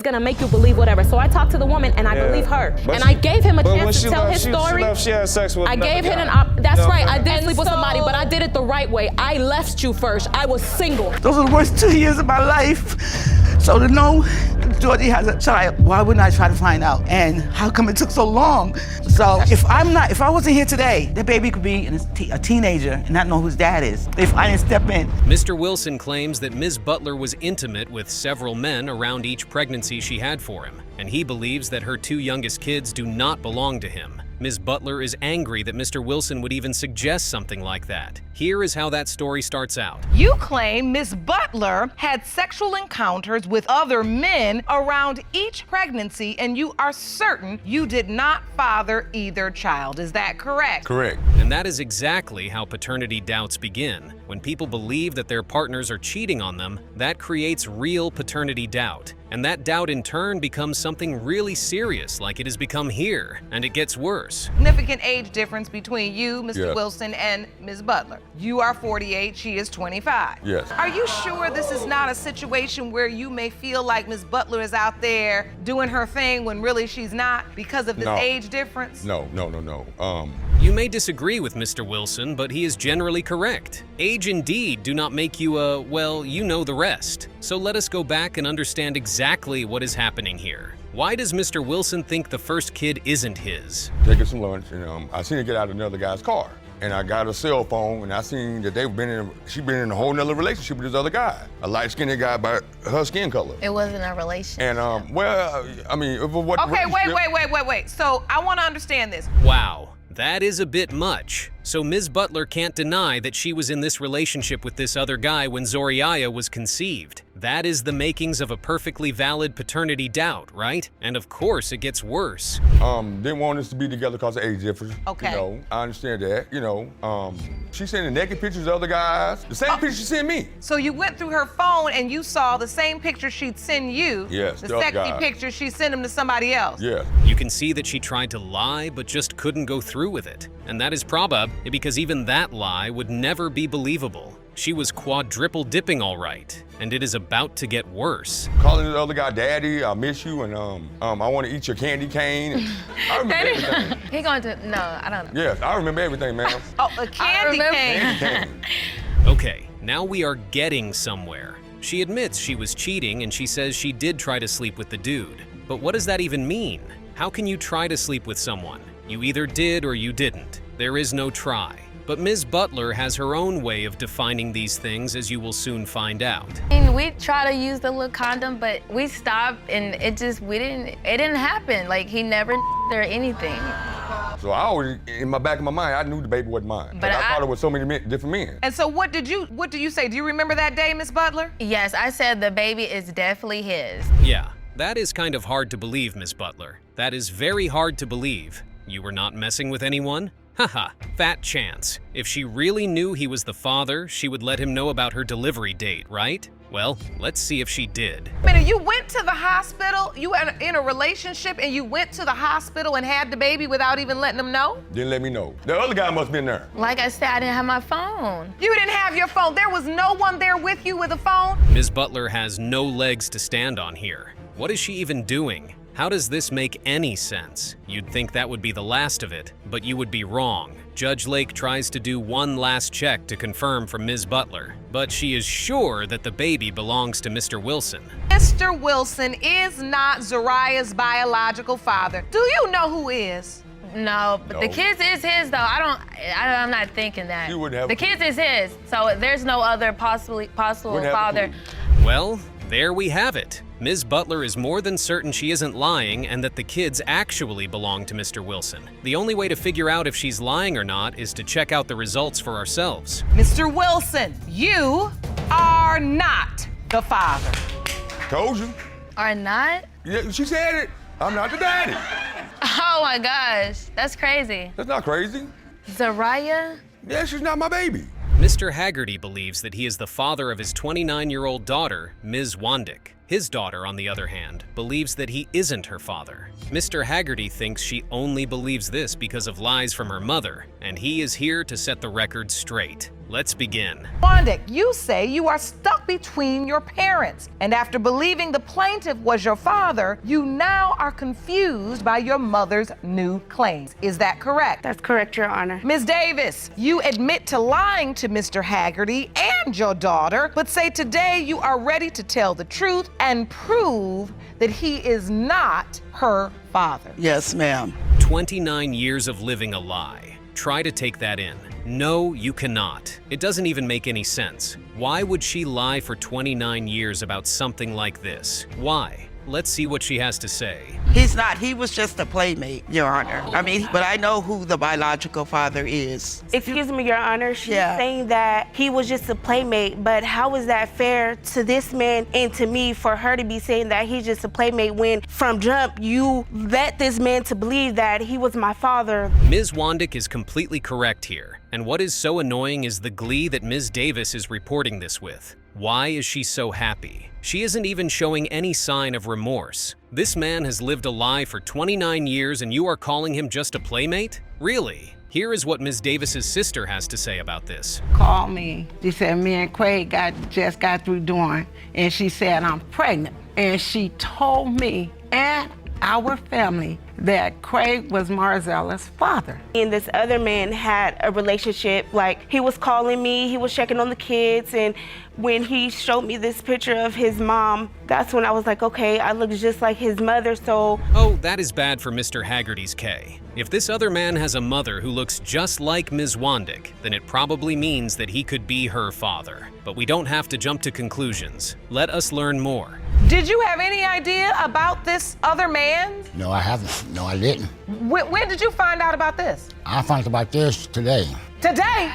gonna make you believe whatever. So I talked to the woman and I believe her. And I gave him a chance to tell his story. She had sex with I gave him that's right, I did sleep with somebody, but I did it the right way. I left you first. I was single. Those are the worst 2 years of my life. So to know Georgie has a child, why wouldn't I try to find out? And how come it took so long? So if I wasn't here today, that baby could be a teenager and not know whose dad is, if I didn't step in. Mr. Wilson claims that Ms. Butler was intimate with several men around each pregnancy she had for him, and he believes that her 2 youngest kids do not belong to him. Ms. Butler is angry that Mr. Wilson would even suggest something like that. Here is how that story starts out. You claim Ms. Butler had sexual encounters with other men around each pregnancy, and you are certain you did not father either child. Is that correct? Correct. And that is exactly how paternity doubts begin. When people believe that their partners are cheating on them, that creates real paternity doubt. And that doubt in turn becomes something really serious, like it has become here, and it gets worse. Significant age difference between you, Mr. Yes. Wilson, and Ms. Butler. You are 48, she is 25. Yes. Are you sure this is not a situation where you may feel like Ms. Butler is out there doing her thing when really she's not because of this age difference? No. You may disagree with Mr. Wilson, but he is generally correct. Age indeed do not make you well, you know the rest. So let us go back and understand exactly what is happening here. Why does Mr. Wilson think the first kid isn't his? Taking some lunch, and I seen her get out of another guy's car. And I got a cell phone, and I seen that she'd been in a whole nother relationship with this other guy. A light-skinned guy by her skin color. It wasn't a relationship. And, well, I mean, what Okay, wait. So I want to understand this. Wow, that is a bit much. So Ms. Butler can't deny that she was in this relationship with this other guy when Za'ryiah was conceived. That is the makings of a perfectly valid paternity doubt, right? And of course, it gets worse. Didn't want us to be together because of age difference. Okay. You know, I understand that, you know. She sending naked pictures of other guys. The same picture she sent me. So you went through her phone and you saw the same picture she'd send you. Yes, the the other sexy guy. picture she sent him to somebody else. Yeah. You can see that she tried to lie, but just couldn't go through with it. And that is probable because even that lie would never be believable. She was quadruple dipping all right, and it is about to get worse. Calling the other guy daddy, I miss you, and I want to eat your candy cane. I remember everything. He going to, no, I don't know. Yes, I remember everything, ma'am. Oh, a candy cane. Candy cane. Okay, now we are getting somewhere. She admits she was cheating and she says she did try to sleep with the dude. But what does that even mean? How can you try to sleep with someone? You either did or you didn't. There is no try. But Ms. Butler has her own way of defining these things, as you will soon find out. We try to use the little condom, but we stopped and it didn't happen. Like he never or anything. So I always, in my back of my mind, I knew the baby wasn't mine. But I thought it was so many different men. And so what do you say? Do you remember that day, Ms. Butler? Yes, I said the baby is definitely his. Yeah, that is kind of hard to believe, Ms. Butler. That is very hard to believe. You were not messing with anyone? Haha, fat chance. If she really knew he was the father, she would let him know about her delivery date, right? Well, let's see if she did. I mean, you went to the hospital, you were in a relationship, and you went to the hospital and had the baby without even letting them know? Didn't let me know. The other guy must have been there. Like I said, I didn't have my phone. You didn't have your phone. There was no one there with you with a phone? Ms. Butler has no legs to stand on here. What is she even doing? How does this make any sense? You'd think that would be the last of it, but you would be wrong. Judge Lake tries to do one last check to confirm from Ms. Butler, but she is sure that the baby belongs to Mr. Wilson. Mr. Wilson is not Za'ryiah's biological father. Do you know who is? No, but No. the kids is his though. I'm not thinking that. You wouldn't have the a clue. kids is his, so there's no other possible Wouldn't have a father. clue. Well, there we have it. Ms. Butler is more than certain she isn't lying and that the kids actually belong to Mr. Wilson. The only way to figure out if she's lying or not is to check out the results for ourselves. Mr. Wilson, you are not the father. Told you. Or not? Yeah, she said it. I'm not the daddy. Oh my gosh, that's crazy. That's not crazy. Za'ryiah? Yeah, she's not my baby. Mr. Haggerty believes that he is the father of his 29-year-old daughter, Ms. Wandick. His daughter, on the other hand, believes that he isn't her father. Mr. Haggerty thinks she only believes this because of lies from her mother, and he is here to set the record straight. Let's begin. Wandick, you say you are stuck between your parents, and after believing the plaintiff was your father, you now are confused by your mother's new claims. Is that correct? That's correct, Your Honor. Ms. Davis, you admit to lying to Mr. Haggerty and your daughter, but say today you are ready to tell the truth and prove that he is not her father. Yes, ma'am. 29 years of living a lie. Try to take that in. No, you cannot. It doesn't even make any sense. Why would she lie for 29 years about something like this? Why? Let's see what she has to say. He's not. He was just a playmate, Your Honor. I mean, but I know who the biological father is. Excuse me, Your Honor. She's Yeah. saying that he was just a playmate, but how is that fair to this man and to me for her to be saying that he's just a playmate when from jump you led this man to believe that he was my father? Ms. Wandick is completely correct here. And what is so annoying is the glee that Ms. Davis is reporting this with. Why is she so happy? She isn't even showing any sign of remorse. This man has lived a lie for 29 years and you are calling him just a playmate? Really? Here is what Ms. Davis's sister has to say about this. Called me. She said me and Craig just got through doing, and she said I'm pregnant. And she told me and our family that Craig was Marzella's father. And this other man had a relationship, like he was calling me, he was checking on the kids, and when he showed me this picture of his mom, that's when I was like, okay, I look just like his mother, so. Oh, that is bad for Mr. Haggerty's K. If this other man has a mother who looks just like Ms. Wandick, then it probably means that he could be her father. But we don't have to jump to conclusions. Let us learn more. Did you have any idea about this other man? No, I haven't. No, I didn't. When did you find out about this? I found out about this today. Today?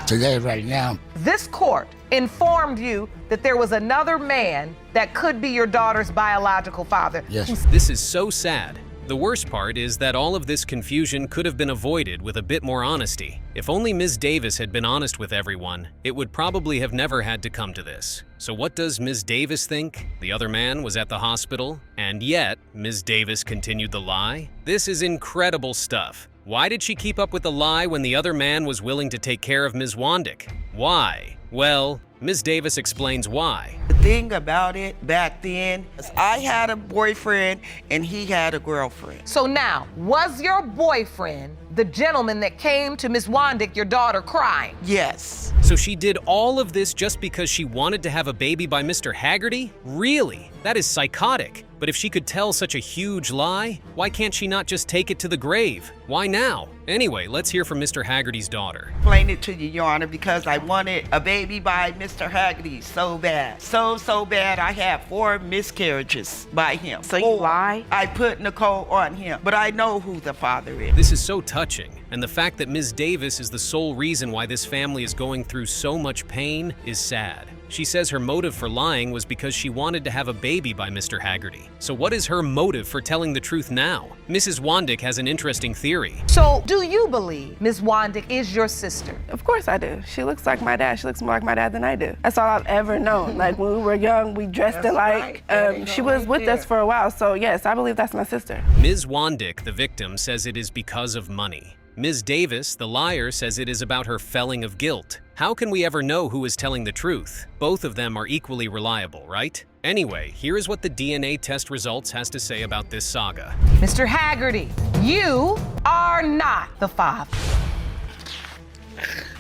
Today, right now. This court informed you that there was another man that could be your daughter's biological father. Yes. This is so sad. The worst part is that all of this confusion could have been avoided with a bit more honesty. If only Ms. Davis had been honest with everyone, it would probably have never had to come to this. So what does Ms. Davis think? The other man was at the hospital, and yet Ms. Davis continued the lie? This is incredible stuff. Why did she keep up with the lie when the other man was willing to take care of Ms. Wandick? Why? Well, Ms. Davis explains why. The thing about it back then is I had a boyfriend and he had a girlfriend. So now, was your boyfriend the gentleman that came to Miss Wandick, your daughter, crying? Yes. So she did all of this just because she wanted to have a baby by Mr. Haggerty? Really? That is psychotic. But if she could tell such a huge lie, why can't she not just take it to the grave? Why now? Anyway, let's hear from Mr. Haggerty's daughter. Explain it to you, Your Honor, because I wanted a baby by Mr. Haggerty so bad. So bad I had 4 miscarriages by him. So you lie? I put Nicole on him, but I know who the father is. This is so touching, and the fact that Ms. Davis is the sole reason why this family is going through so much pain is sad. She says her motive for lying was because she wanted to have a baby by Mr. Haggerty. So what is her motive for telling the truth now? Mrs. Wandick has an interesting theory. So, do you believe Miss Wandick is your sister? Of course I do. She looks like my dad. She looks more like my dad than I do. That's all I've ever known. Like when we were young, we dressed alike. She was with us for a while, so yes, I believe that's my sister. Ms. Wandick, the victim, says it is because of money. Ms. Davis, the liar, says it is about her felling of guilt. How can we ever know who is telling the truth? Both of them are equally reliable, right? Anyway, here is what the DNA test results has to say about this saga. Mr. Haggerty, you are not the father.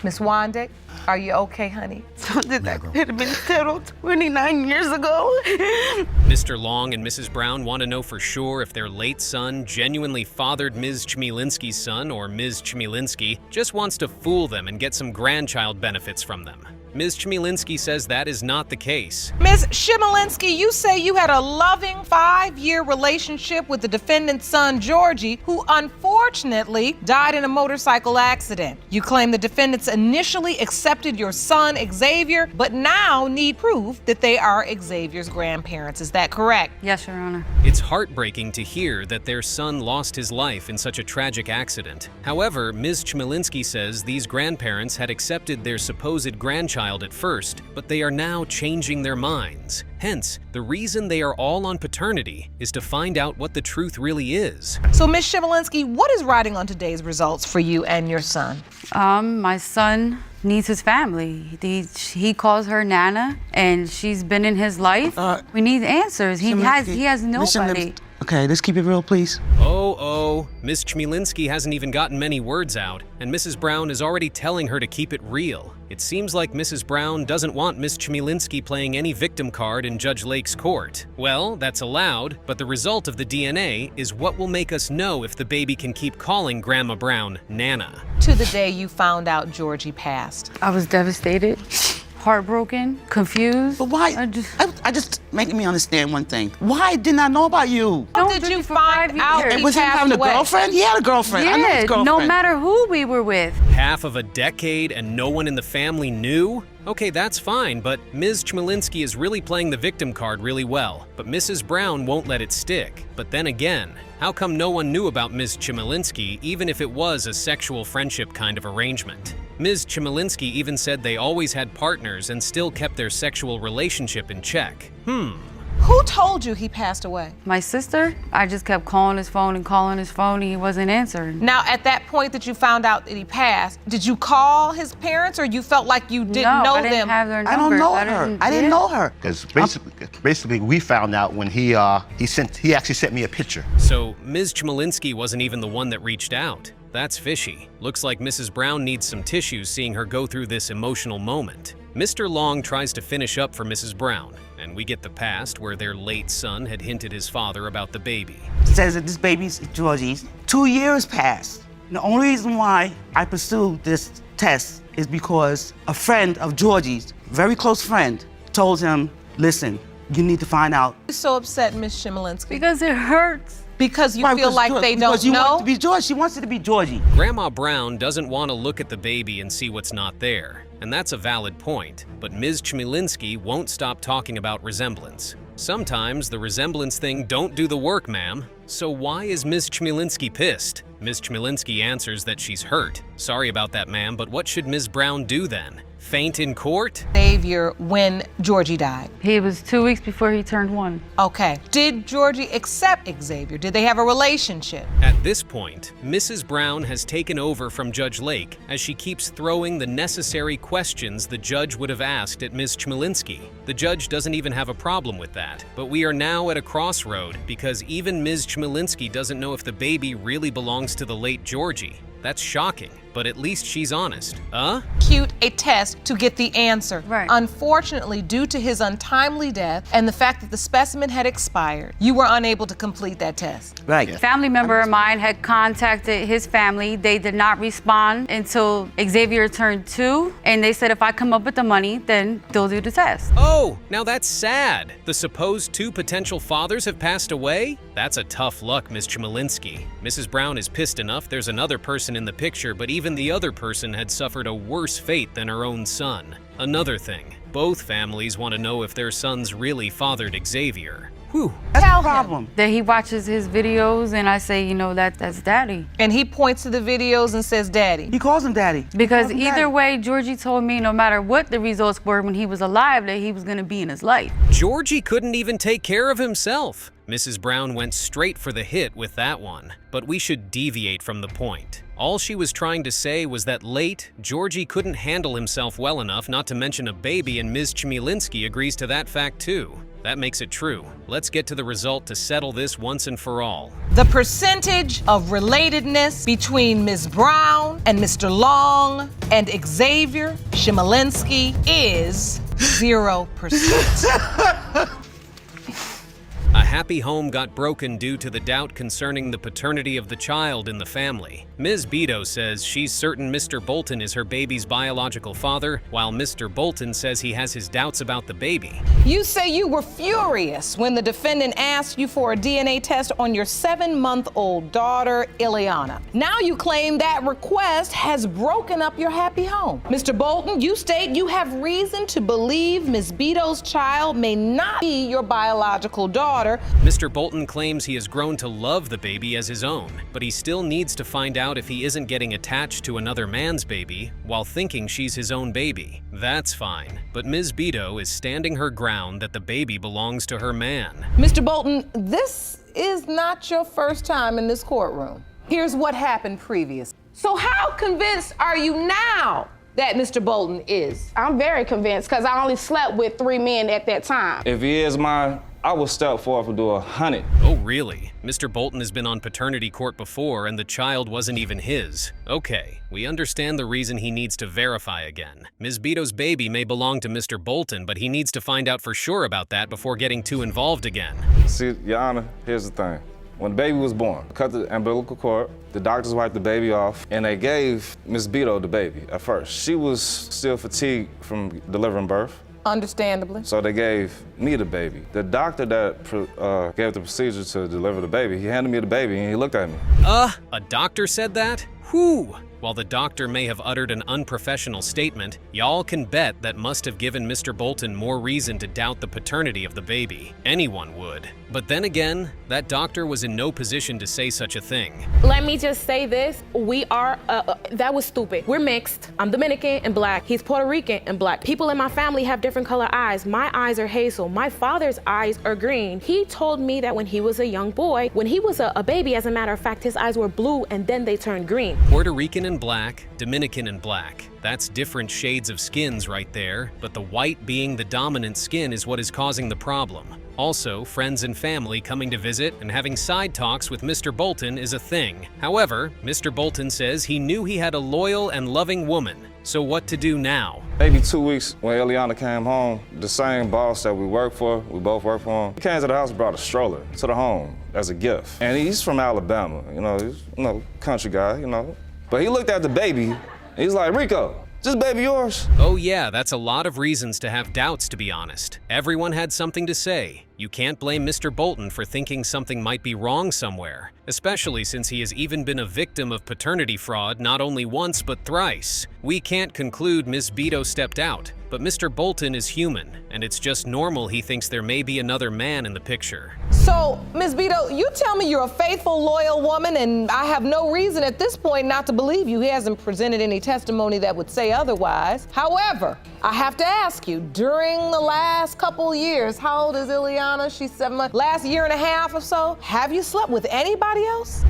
Miss Wandick, are you okay, honey? Something that could have been settled 29 years ago. Mr. Long and Mrs. Brown want to know for sure if their late son genuinely fathered Ms. Chmielinsky's son, or Ms. Chmielinsky just wants to fool them and get some grandchild benefits from them. Ms. Chmielinsky says that is not the case. Ms. Chmielinsky, you say you had a loving 5-year relationship with the defendant's son, Georgie, who unfortunately died in a motorcycle accident. You claim the defendants initially accepted your son, Xavier, but now need proof that they are Xavier's grandparents. Is that correct? Yes, Your Honor. It's heartbreaking to hear that their son lost his life in such a tragic accident. However, Ms. Chmielinsky says these grandparents had accepted their supposed grandchild at first, but they are now changing their minds. Hence, the reason they are all on paternity is to find out what the truth really is. So, Ms. Chmielinsky, what is riding on today's results for you and your son? My son needs his family. He calls her Nana, and she's been in his life. We need answers. He has nobody. Okay, let's keep it real, please. Oh, Miss Chmielewski hasn't even gotten many words out, and Mrs. Brown is already telling her to keep it real. It seems like Mrs. Brown doesn't want Miss Chmielewski playing any victim card in Judge Lake's court. Well, that's allowed, but the result of the DNA is what will make us know if the baby can keep calling Grandma Brown Nana. To the day you found out Georgie passed. I was devastated, heartbroken, confused. But why? I just making me understand one thing. Why didn't I know about you? How did you find out he Was him passed having a away? girlfriend? He had a girlfriend. I know his Yeah, girlfriend. no matter who we were with. Half of a decade and no one in the family knew? Okay, that's fine, but Ms. Chmielewski is really playing the victim card really well, but Mrs. Brown won't let it stick. But then again, how come no one knew about Ms. Chmielewski even if it was a sexual friendship kind of arrangement? Ms. Chmielewski even said they always had partners and still kept their sexual relationship in check. Who told you he passed away? My sister, I just kept calling his phone and calling his phone, and he wasn't answering. Now, at that point that you found out that he passed, did you call his parents, or you felt like you didn't know I didn't them? have their I don't numbers. know her. I didn't know her. Because basically, we found out when he actually sent me a picture. So Ms. Chmielewski wasn't even the one that reached out. That's fishy. Looks like Mrs. Brown needs some tissues seeing her go through this emotional moment. Mr. Long tries to finish up for Mrs. Brown, and we get the past where their late son had hinted his father about the baby. Says that this baby's Georgie's. 2 years passed. The only reason why I pursued this test is because a friend of Georgie's, very close friend, told him, listen, you need to find out. You're so upset, Miss Chmielewski. Because it hurts. Because you feel like they don't Because you want know? it to be Georgie. She wants it to be Georgie. Grandma Brown doesn't want to look at the baby and see what's not there, and that's a valid point. But Ms. Chmielewski won't stop talking about resemblance. Sometimes the resemblance thing don't do the work, ma'am. So why is Ms. Chmielewski pissed? Ms. Chmielewski answers that she's hurt. Sorry about that, ma'am, but what should Ms. Brown do then? Faint in court? Xavier, when Georgie died. He was 2 weeks before he turned 1. Okay. Did Georgie accept Xavier? Did they have a relationship? At this point, Mrs. Brown has taken over from Judge Lake as she keeps throwing the necessary questions the judge would have asked at Ms. Chmielewski. The judge doesn't even have a problem with that, but we are now at a crossroad because even Ms. Chmielewski doesn't know if the baby really belongs to the late Georgie. That's shocking, but at least she's honest. Execute a test to get the answer. Right. Unfortunately, due to his untimely death and the fact that the specimen had expired, you were unable to complete that test. Right. A family member of mine had contacted his family. They did not respond until Xavier turned 2, and they said if I come up with the money, then they'll do the test. Oh, now that's sad. The supposed 2 potential fathers have passed away? That's a tough luck, Ms. Chmielewski. Mrs. Brown is pissed enough there's another person in the picture, but even the other person had suffered a worse fate than her own son. Another thing, both families want to know if their sons really fathered Xavier. Whew. That's the problem. That he watches his videos, and I say, you know, that's daddy. And he points to the videos and says, Daddy. He calls him daddy. Because either way, Georgie told me no matter what the results were when he was alive, that he was going to be in his life. Georgie couldn't even take care of himself. Mrs. Brown went straight for the hit with that one, but we should deviate from the point. All she was trying to say was that late, Georgie couldn't handle himself well enough not to mention a baby, and Ms. Chmielewski agrees to that fact too. That makes it true. Let's get to the result to settle this once and for all. The percentage of relatedness between Ms. Brown and Mr. Long and Xavier Chmielewski is 0%. A happy home got broken due to the doubt concerning the paternity of the child in the family. Ms. Beto says she's certain Mr. Bolton is her baby's biological father, while Mr. Bolton says he has his doubts about the baby. You say you were furious when the defendant asked you for a DNA test on your 7-month-old daughter, Ileana. Now you claim that request has broken up your happy home. Mr. Bolton, you state you have reason to believe Ms. Beto's child may not be your biological daughter. Mr. Bolton claims he has grown to love the baby as his own, but he still needs to find out if he isn't getting attached to another man's baby while thinking she's his own baby. That's fine, but Ms. Beto is standing her ground that the baby belongs to her man. Mr. Bolton, this is not your first time in this courtroom. Here's what happened previously. So how convinced are you now that Mr. Bolton is? I'm very convinced because I only slept with 3 men at that time. If he is mine, I would step forward and do 100. Oh, really? Mr. Bolton has been on paternity court before and the child wasn't even his. Okay, we understand the reason he needs to verify again. Ms. Beto's baby may belong to Mr. Bolton, but he needs to find out for sure about that before getting too involved again. See, Your Honor, here's the thing. When the baby was born, cut the umbilical cord, the doctors wiped the baby off, and they gave Ms. Beto the baby at first. She was still fatigued from delivering birth. Understandably. So they gave me the baby. The doctor that gave the procedure to deliver the baby, he handed me the baby and he looked at me. A doctor said that? Whew! While the doctor may have uttered an unprofessional statement, y'all can bet that must have given Mr. Bolton more reason to doubt the paternity of the baby. Anyone would. But then again, that doctor was in no position to say such a thing. Let me just say this. We are, that was stupid. We're mixed. I'm Dominican and black. He's Puerto Rican and black. People in my family have different color eyes. My eyes are hazel. My father's eyes are green. He told me that when he was a young boy, when he was a baby, as a matter of fact, his eyes were blue and then they turned green. Puerto Rican and black, Dominican and black. That's different shades of skins right there, but the white being the dominant skin is what is causing the problem. Also, friends and family coming to visit and having side talks with Mr. Bolton is a thing. However, Mr. Bolton says he knew he had a loyal and loving woman. So what to do now? Maybe 2 weeks when Ileana came home, the same boss that we both work for him, he came to the house and brought a stroller to the home as a gift. And he's from Alabama, he's country guy, But he looked at the baby, and he's like, Rico, is this baby yours? Oh yeah, that's a lot of reasons to have doubts, to be honest. Everyone had something to say. You can't blame Mr. Bolton for thinking something might be wrong somewhere, especially since he has even been a victim of paternity fraud not only once but thrice. We can't conclude Ms. Beto stepped out, but Mr. Bolton is human, and it's just normal he thinks there may be another man in the picture. So, Ms. Beto, you tell me you're a faithful, loyal woman, and I have no reason at this point not to believe you. He hasn't presented any testimony that would say otherwise. However, I have to ask you, during the last couple years, how old is Ileana? She's 7 months. Last year and a half or so, have you slept with anybody else?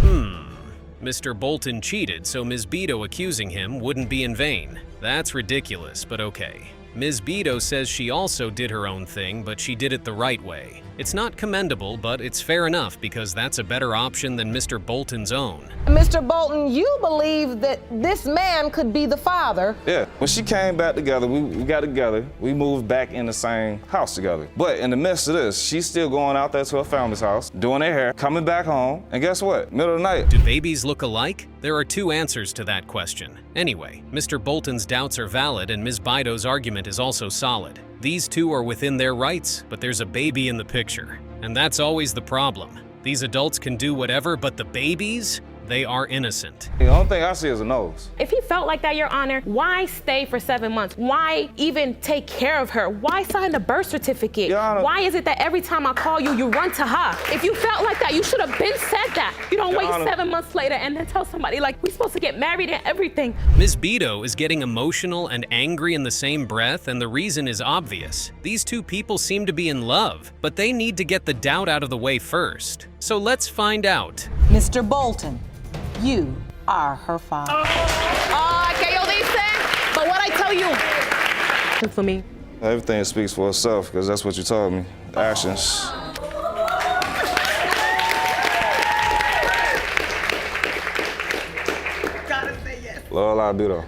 Mr. Bolton cheated, so Ms. Beto accusing him wouldn't be in vain. That's ridiculous, but okay. Ms. Beto says she also did her own thing, but she did it the right way. It's not commendable, but it's fair enough because that's a better option than Mr. Bolton's own. Mr. Bolton, you believe that this man could be the father. Yeah, when she came back together, we got together, we moved back in the same house together. But in the midst of this, she's still going out there to her family's house, doing their hair, coming back home, and guess what? Middle of the night. Do babies look alike? There are 2 answers to that question. Anyway, Mr. Bolton's doubts are valid and Ms. Beto's argument is also solid. These two are within their rights, but there's a baby in the picture. And that's always the problem. These adults can do whatever, but the babies? They are innocent. The only thing I see is a nose. If he felt like that, Your Honor, why stay for 7 months? Why even take care of her? Why sign the birth certificate? Your Honor. Why is it that every time I call you, you run to her? If you felt like that, you should have been said that. You don't wait 7 months later and then tell somebody like, we're supposed to get married and everything. Ms. Beto is getting emotional and angry in the same breath, and the reason is obvious. These 2 people seem to be in love, but they need to get the doubt out of the way first. So let's find out. Mr. Bolton, you are her father. Que yo dice, but what I tell you. For me. Everything speaks for itself, because that's what you told me. Actions. Gotta say yes. Lola Beto.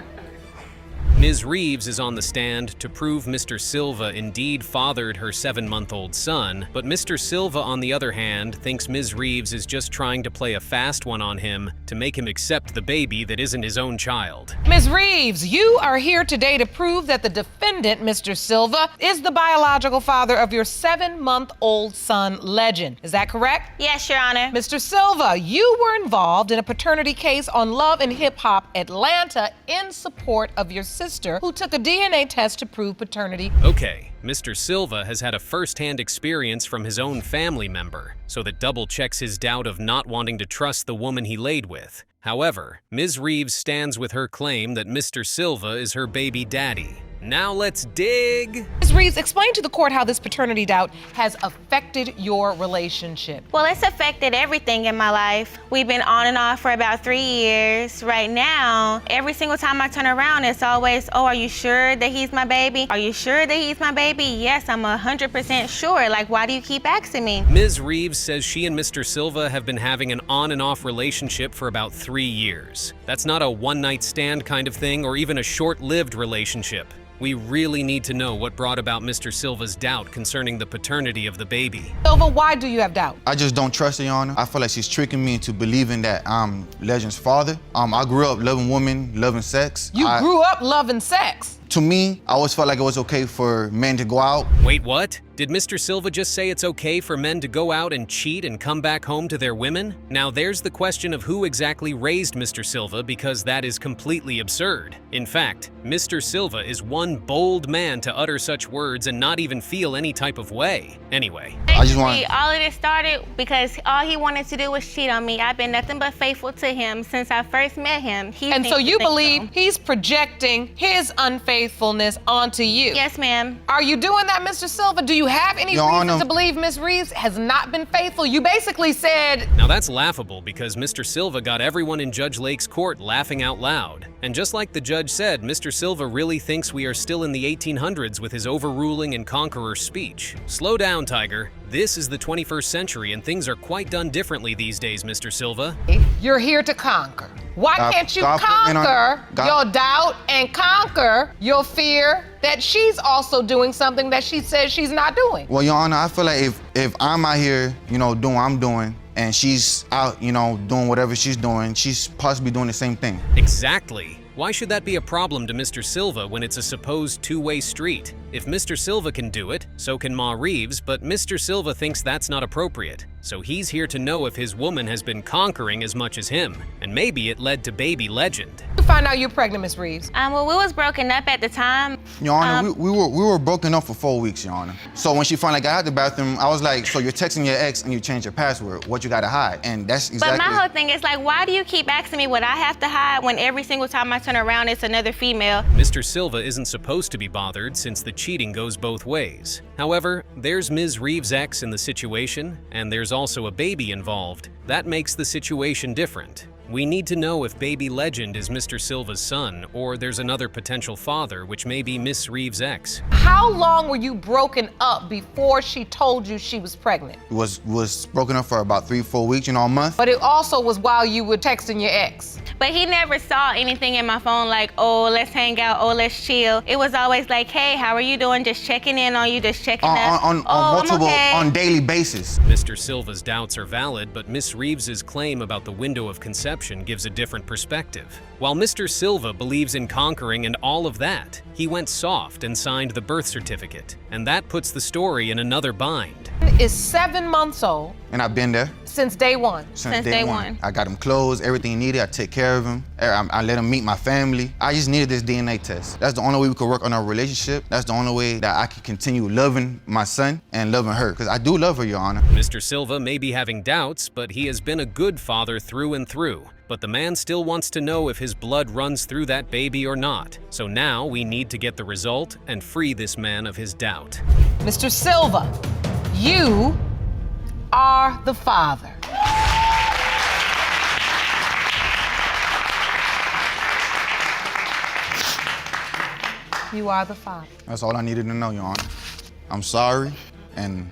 Ms. Reeves is on the stand to prove Mr. Silva indeed fathered her 7-month-old son, but Mr. Silva, on the other hand, thinks Ms. Reeves is just trying to play a fast one on him to make him accept the baby that isn't his own child. Ms. Reeves, you are here today to prove that the defendant, Mr. Silva, is the biological father of your 7-month-old son, Legend. Is that correct? Yes, Your Honor. Mr. Silva, you were involved in a paternity case on Love and Hip Hop Atlanta in support of your sister who took a DNA test to prove paternity. Okay, Mr. Silva has had a first-hand experience from his own family member, so that double-checks his doubt of not wanting to trust the woman he laid with. However, Ms. Reeves stands with her claim that Mr. Silva is her baby daddy. Now let's dig. Ms. Reeves, explain to the court how this paternity doubt has affected your relationship. Well, it's affected everything in my life. We've been on and off for about 3 years. Right now, every single time I turn around, it's always, oh, are you sure that he's my baby? Are you sure that he's my baby? Yes, I'm 100% sure. Like, why do you keep asking me? Ms. Reeves says she and Mr. Silva have been having an on and off relationship for about 3 years. That's not a one-night stand kind of thing or even a short-lived relationship. We really need to know what brought about Mr. Silva's doubt concerning the paternity of the baby. Silva, why do you have doubt? I just don't trust her, Your Honor. I feel like she's tricking me into believing that I'm Legend's father. I grew up loving women, loving sex. You grew up loving sex. To me, I always felt like it was okay for men to go out. Wait, what? Did Mr. Silva just say it's okay for men to go out and cheat and come back home to their women? Now there's the question of who exactly raised Mr. Silva, because that is completely absurd. In fact, Mr. Silva is one bold man to utter such words and not even feel any type of way. Anyway. All of this started because all he wanted to do was cheat on me. I've been nothing but faithful to him since I first met him. And so you believe he's projecting his unfaithfulness onto you? Yes, ma'am. Are you doing that, Mr. Silva? Do you have any reason to believe Ms. Reeves has not been faithful? You basically said... Now that's laughable because Mr. Silva got everyone in Judge Lake's court laughing out loud. And just like the judge said, Mr. Silva really thinks we are still in the 1800s with his overruling and conqueror speech. Slow down, Tiger. This is the 21st century and things are quite done differently these days, Mr. Silva. You're here to conquer. Why can't you conquer your doubt and conquer your fear that she's also doing something that she says she's not doing? Well, Your Honor, I feel like if I'm out here, doing what I'm doing, and she's out, doing whatever she's doing, she's possibly doing the same thing. Exactly. Why should that be a problem to Mr. Silva when it's a supposed two-way street? If Mr. Silva can do it, so can Ma Reeves, but Mr. Silva thinks that's not appropriate. So he's here to know if his woman has been conquering as much as him, and maybe it led to baby Legend. You find out you're pregnant, Ms. Reeves. Well, we was broken up at the time. Your Honor, we were broken up for 4 weeks, Your Honor. So when she finally got out of the bathroom, I was like, so you're texting your ex and you changed your password. What you gotta hide? And that's exactly... But my whole thing is like, why do you keep asking me what I have to hide when every single time I turn around, it's another female? Mr. Silva isn't supposed to be bothered since the cheating goes both ways. However, there's Ms. Reeves' ex in the situation, and there's also a baby involved. That makes the situation different. We need to know if baby Legend is Mr. Silva's son, or there's another potential father, which may be Miss Reeves' ex. How long were you broken up before she told you she was pregnant? Was broken up for about 3-4 weeks, a month. But it also was while you were texting your ex. But he never saw anything in my phone like, oh, let's hang out, oh, let's chill. It was always like, hey, how are you doing? Just checking in on you, just checking up. On daily basis. Mr. Silva's doubts are valid, but Miss Reeves' claim about the window of conception gives a different perspective. While Mr. Silva believes in conquering and all of that, he went soft and signed the birth certificate. And that puts the story in another bind. Is 7 months old. And I've been there. Since day one. Since day one. I got him clothes, everything he needed. I take care of him. I let him meet my family. I just needed this DNA test. That's the only way we could work on our relationship. That's the only way that I can continue loving my son and loving her. Because I do love her, Your Honor. Mr. Silva may be having doubts, but he has been a good father through and through. But the man still wants to know if his blood runs through that baby or not. So now we need to get the result and free this man of his doubt. Mr. Silva, you are the father. You are the father. That's all I needed to know, Your Honor. I'm sorry, and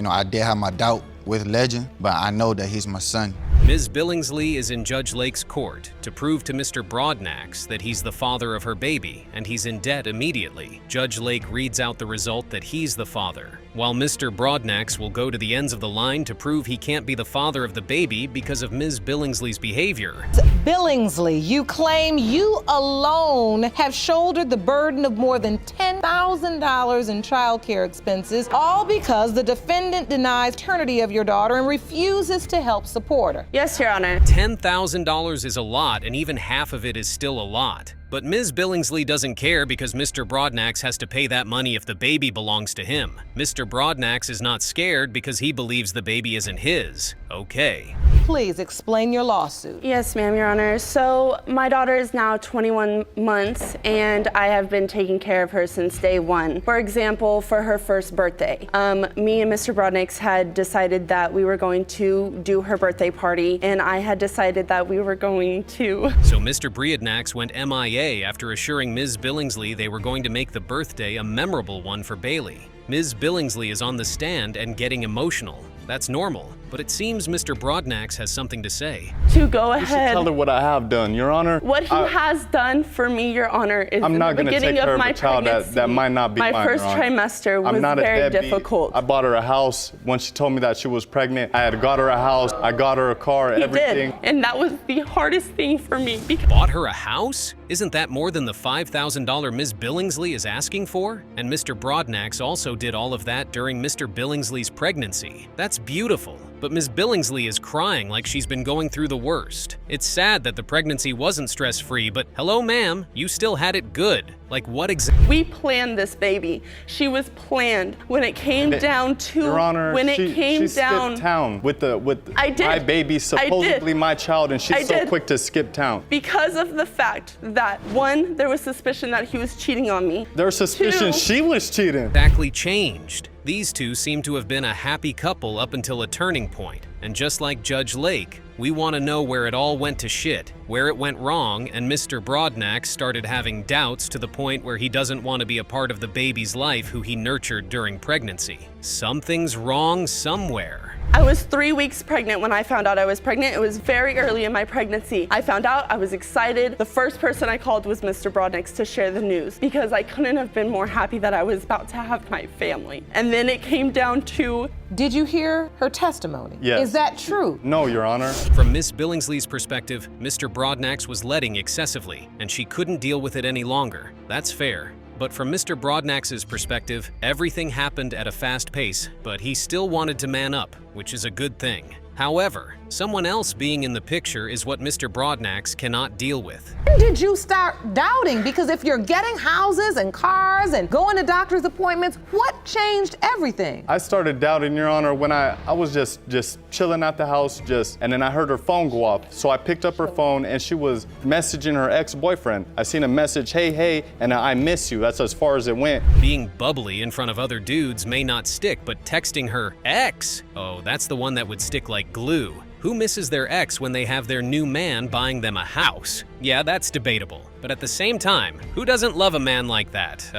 I did have my doubt with Legend, but I know that he's my son. Ms. Billingsley is in Judge Lake's court to prove to Mr. Broadnax that he's the father of her baby, and he's in debt immediately. Judge Lake reads out the result that he's the father, while Mr. Broadnax will go to the ends of the line to prove he can't be the father of the baby because of Ms. Billingsley's behavior. Billingsley, you claim you alone have shouldered the burden of more than $10,000 in child care expenses, all because the defendant denies paternity of your daughter and refuses to help support her. Yes, Your Honor. $10,000 is a lot, and even half of it is still a lot. But Ms. Billingsley doesn't care because Mr. Broadnax has to pay that money if the baby belongs to him. Mr. Broadnax is not scared because he believes the baby isn't his. Okay. please explain your lawsuit? Yes, ma'am, Your Honor. So my daughter is now 21 months, and I have been taking care of her since day one. For example, for her first birthday, me and Mr. Brodniks had decided that we were going to do her birthday party, and I had decided that we were going to... So Mr. Brodniks went MIA after assuring Ms. Billingsley they were going to make the birthday a memorable one for Bailey. Ms. Billingsley is on the stand and getting emotional. That's normal, but it seems Mr. Brodniks has something to say. To go You should ahead. tell her what I have done, Your Honor. What he has done for me, Your Honor, is I'm not in the going to beginning take care of of my a child pregnancy. that might not be my mine, first Your Honor. trimester was I'm not very a deadbeat. difficult. I bought her a house when she told me that she was pregnant. I had got her a house. I got her a car, He everything. did, and that was the hardest thing for me. Bought her a house? Isn't that more than the $5,000 Ms. Billingsley is asking for? And Mr. Brodniks also did all of that during Mr. Billingsley's pregnancy. That's beautiful. But Ms. Billingsley is crying like she's been going through the worst. It's sad that the pregnancy wasn't stress-free, but hello, ma'am, you still had it good. Like what exactly? We planned this baby. She was planned. When it came down to, Your Honor, when it she came down, skipped town with I did. my baby, supposedly my child, and she's so quick to skip town. Because of the fact that, one, there was suspicion that he was cheating on me. There's suspicion she was cheating. Exactly changed. These two seem to have been a happy couple up until a turning point. And just like Judge Lake, we want to know where it all went to shit, where it went wrong, and Mr. Brodniks started having doubts to the point where he doesn't want to be a part of the baby's life who he nurtured during pregnancy. Something's wrong somewhere. I was 3 weeks pregnant when I found out I was pregnant. It was very early in my pregnancy. I found out, I was excited. The first person I called was Mr. Brodniks to share the news because I couldn't have been more happy that I was about to have my family. And then it came down to... Did you hear her testimony? Yes. Is that true? No, Your Honor. From Miss Billingsley's perspective, Mr. Brodniks was letting excessively, and she couldn't deal with it any longer. That's fair. But from Mr. Brodniks' perspective, everything happened at a fast pace, but he still wanted to man up, which is a good thing. However, someone else being in the picture is what Mr. Brodniks cannot deal with. When did you start doubting? Because if you're getting houses and cars and going to doctor's appointments, what changed everything? I started doubting, Your Honor, when I was just chilling at the house, and then I heard her phone go off. So I picked up her phone and she was messaging her ex-boyfriend. I seen a message, hey, and I miss you. That's as far as it went. Being bubbly in front of other dudes may not stick, but texting her ex, oh, that's the one that would stick like glue. Who misses their ex when they have their new man buying them a house? Yeah, that's debatable. But at the same time, who doesn't love a man like that?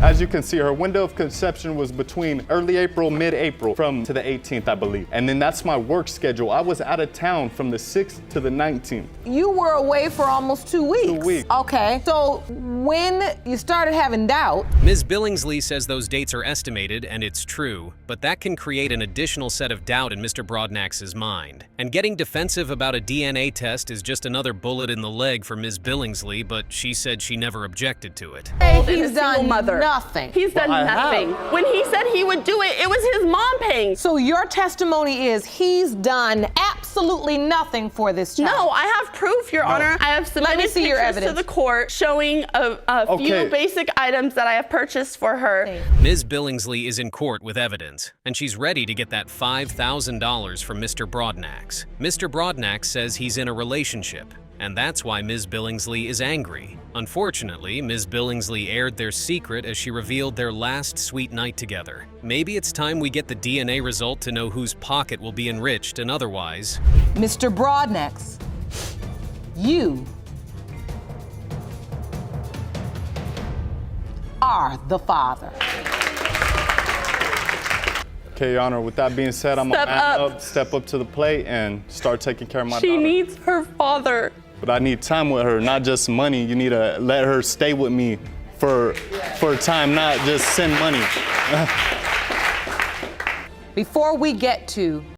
As you can see, her window of conception was between early April, mid-April, to the 18th, I believe. And then that's my work schedule. I was out of town from the 6th to the 19th. You were away for almost 2 weeks. 2 weeks. Okay, so when you started having doubt... Ms. Billingsley says those dates are estimated, and it's true, but that can create an additional set of doubt in Mr. Brodniks' mind. And getting defensive about a DNA test is just another bullet in the leg for Ms. Billingsley, but she said she never objected to it. He's done nothing. He's done nothing. When he said he would do it, it was his mom paying. So your testimony is he's done absolutely nothing for this child? No, I have proof, Your Honor. I have submitted pictures to the court showing a few basic items that I have purchased for her. Ms. Billingsley is in court with evidence, and she's ready to get that $5,000 from Mr. Brodniks. Mr. Brodniks says he's in a relationship, and that's why Ms. Billingsley is angry. Unfortunately, Ms. Billingsley aired their secret as she revealed their last sweet night together. Maybe it's time we get the DNA result to know whose pocket will be enriched and otherwise. Mr. Brodniks, you are the father. Okay, Your Honor, with that being said, I'm gonna step up to the plate and start taking care of my daughter. She needs her father. But I need time with her, not just money. You need to let her stay with me for time, not just send money. Before we get to